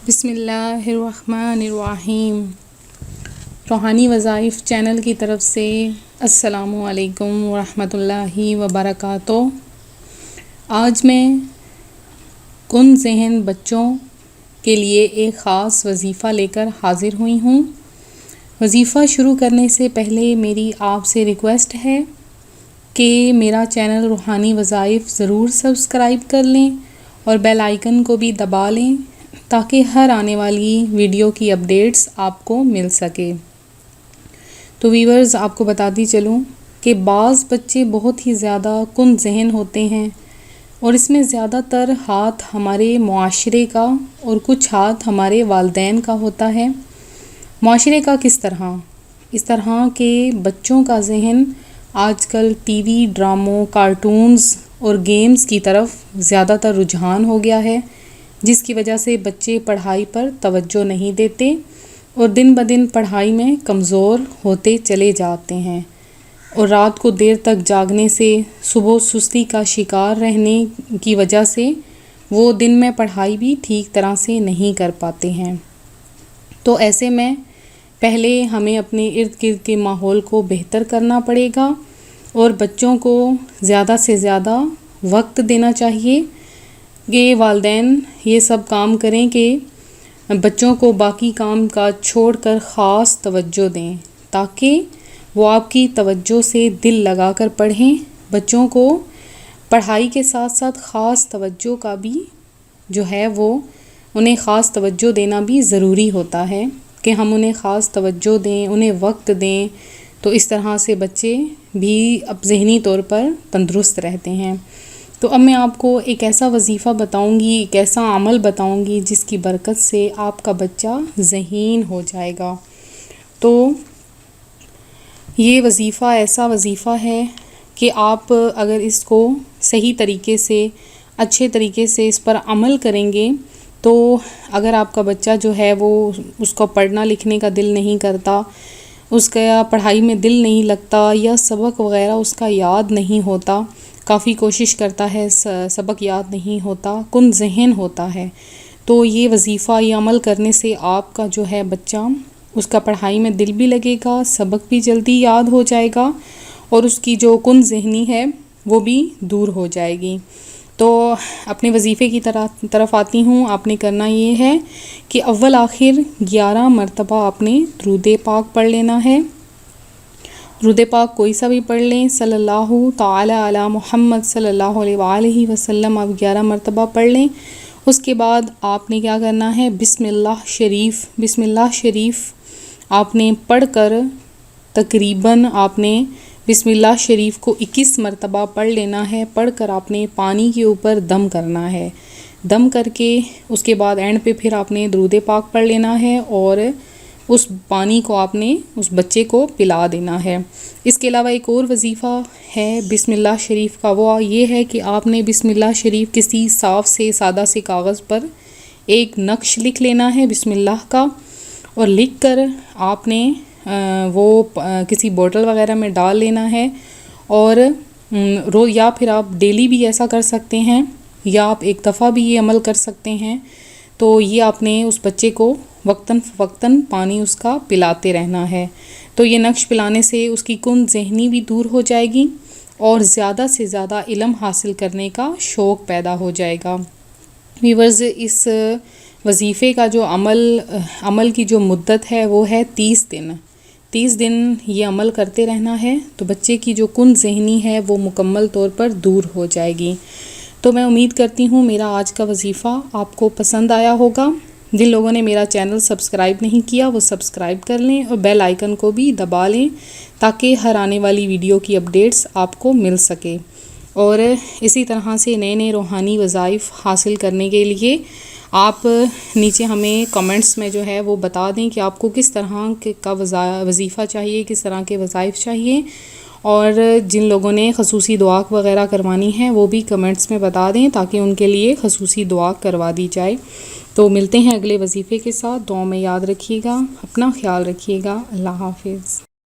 بسم اللہ الرحمن الرحیم۔ روحانی وظائف چینل کی طرف سے السلام علیکم ورحمۃ اللہ وبرکاتہ۔ آج میں کن ذہن بچوں کے لیے ایک خاص وظیفہ لے کر حاضر ہوئی ہوں۔ وظیفہ شروع کرنے سے پہلے میری آپ سے ریکویسٹ ہے کہ میرا چینل روحانی وظائف ضرور سبسکرائب کر لیں اور بیل آئیکن کو بھی دبا لیں تاکہ ہر آنے والی ویڈیو کی اپڈیٹس آپ کو مل سکے۔ تو ویورز، آپ کو بتاتی چلوں کہ بعض بچے بہت ہی زیادہ کن ذہن ہوتے ہیں اور اس میں زیادہ تر ہاتھ ہمارے معاشرے کا اور کچھ ہاتھ ہمارے والدین کا ہوتا ہے۔ معاشرے کا کس طرح؟ اس طرح کہ بچوں کا ذہن آج کل ٹی وی، ڈراموں، کارٹونز اور گیمز کی طرف زیادہ تر رجحان ہو گیا ہے، جس کی وجہ سے بچے پڑھائی پر توجہ نہیں دیتے اور دن بدن پڑھائی میں کمزور ہوتے چلے جاتے ہیں، اور رات کو دیر تک جاگنے سے، صبح سستی کا شکار رہنے کی وجہ سے وہ دن میں پڑھائی بھی ٹھیک طرح سے نہیں کر پاتے ہیں۔ تو ایسے میں پہلے ہمیں اپنے ارد گرد کے ماحول کو بہتر کرنا پڑے گا اور بچوں کو زیادہ سے زیادہ وقت دینا چاہیے کہ والدین یہ سب کام کریں کہ بچوں کو باقی کام کاج چھوڑ کر خاص توجہ دیں تاکہ وہ آپ کی توجہ سے دل لگا کر پڑھیں۔ بچوں کو پڑھائی کے ساتھ ساتھ خاص توجہ کا بھی جو ہے وہ انہیں خاص توجہ دینا بھی ضروری ہوتا ہے کہ ہم انہیں خاص توجہ دیں، انہیں وقت دیں، تو اس طرح سے بچے بھی اب ذہنی طور پر تندرست رہتے ہیں۔ تو اب میں آپ کو ایک ایسا وظیفہ بتاؤں گی، ایک ایسا عمل بتاؤں گی جس کی برکت سے آپ کا بچہ ذہین ہو جائے گا۔ تو یہ وظیفہ ایسا وظیفہ ہے کہ آپ اگر اس کو صحیح طریقے سے، اچھے طریقے سے اس پر عمل کریں گے تو اگر آپ کا بچہ جو ہے وہ اس کو پڑھنا لکھنے کا دل نہیں کرتا، اس کا پڑھائی میں دل نہیں لگتا یا سبق وغیرہ اس کا یاد نہیں ہوتا، کافی کوشش کرتا ہے سبق یاد نہیں ہوتا، کن ذہن ہوتا ہے، تو یہ وظیفہ، یہ عمل کرنے سے آپ کا جو ہے بچہ، اس کا پڑھائی میں دل بھی لگے گا، سبق بھی جلدی یاد ہو جائے گا اور اس کی جو کن ذہنی ہے وہ بھی دور ہو جائے گی۔ تو اپنے وظیفے کی طرف آتی ہوں۔ آپ نے کرنا یہ ہے کہ اول آخر 11 مرتبہ آپ نے درود پاک پڑھ لینا ہے۔ درود پاک کوئی سا بھی پڑھ لیں، صلی اللہ تعالی علی محمد صلی اللہ علیہ وآلہ وسلم، آپ 11 مرتبہ پڑھ لیں۔ اس کے بعد آپ نے کیا کرنا ہے، بسم اللہ شریف آپ نے پڑھ کر تقریباً آپ نے بسم اللہ شریف کو 21 مرتبہ پڑھ لینا ہے۔ پڑھ کر آپ نے پانی کے اوپر دم کرنا ہے، دم کر کے اس کے بعد اینڈ پہ پھر آپ نے درود پاک پڑھ لینا ہے اور اس پانی کو آپ نے اس بچے کو پلا دینا ہے۔ اس کے علاوہ ایک اور وظیفہ ہے بسم اللہ شریف کا، وہ یہ ہے کہ آپ نے بسم اللہ شریف کسی صاف سے سادہ سے کاغذ پر ایک نقش لکھ لینا ہے بسم اللہ کا، اور لکھ کر آپ نے وہ کسی بوتل وغیرہ میں ڈال لینا ہے، اور یا پھر آپ ڈیلی بھی ایسا کر سکتے ہیں یا آپ ایک دفعہ بھی یہ عمل کر سکتے ہیں۔ تو یہ آپ نے اس بچے کو وقتاً فوقتاً پانی اس کا پلاتے رہنا ہے۔ تو یہ نقش پلانے سے اس کی کن ذہنی بھی دور ہو جائے گی اور زیادہ سے زیادہ علم حاصل کرنے کا شوق پیدا ہو جائے گا۔ ویورز، اس وظیفے کا جو عمل کی جو مدت ہے وہ ہے 30 دن۔ 30 دن یہ عمل کرتے رہنا ہے تو بچے کی جو کن ذہنی ہے وہ مکمل طور پر دور ہو جائے گی۔ تو میں امید کرتی ہوں میرا آج کا وظیفہ آپ کو پسند آیا ہوگا۔ جن لوگوں نے میرا چینل سبسکرائب نہیں کیا وہ سبسکرائب کر لیں اور بیل آئیکن کو بھی دبا لیں تاکہ ہر آنے والی ویڈیو کی اپڈیٹس آپ کو مل سکے۔ اور اسی طرح سے نئے نئے روحانی وظائف حاصل کرنے کے لیے آپ نیچے ہمیں کمنٹس میں جو ہے وہ بتا دیں کہ آپ کو کس طرح کا وظیفہ چاہیے، کس طرح کے وظائف چاہیے، اور جن لوگوں نے خصوصی دعا وغیرہ کروانی ہے وہ بھی کمنٹس میں بتا دیں تاکہ ان کے لیے خصوصی دعا کروا دی جائے۔ تو ملتے ہیں اگلے وظیفے کے ساتھ، دعاؤں میں یاد رکھیے گا، اپنا خیال رکھیے گا، اللہ حافظ۔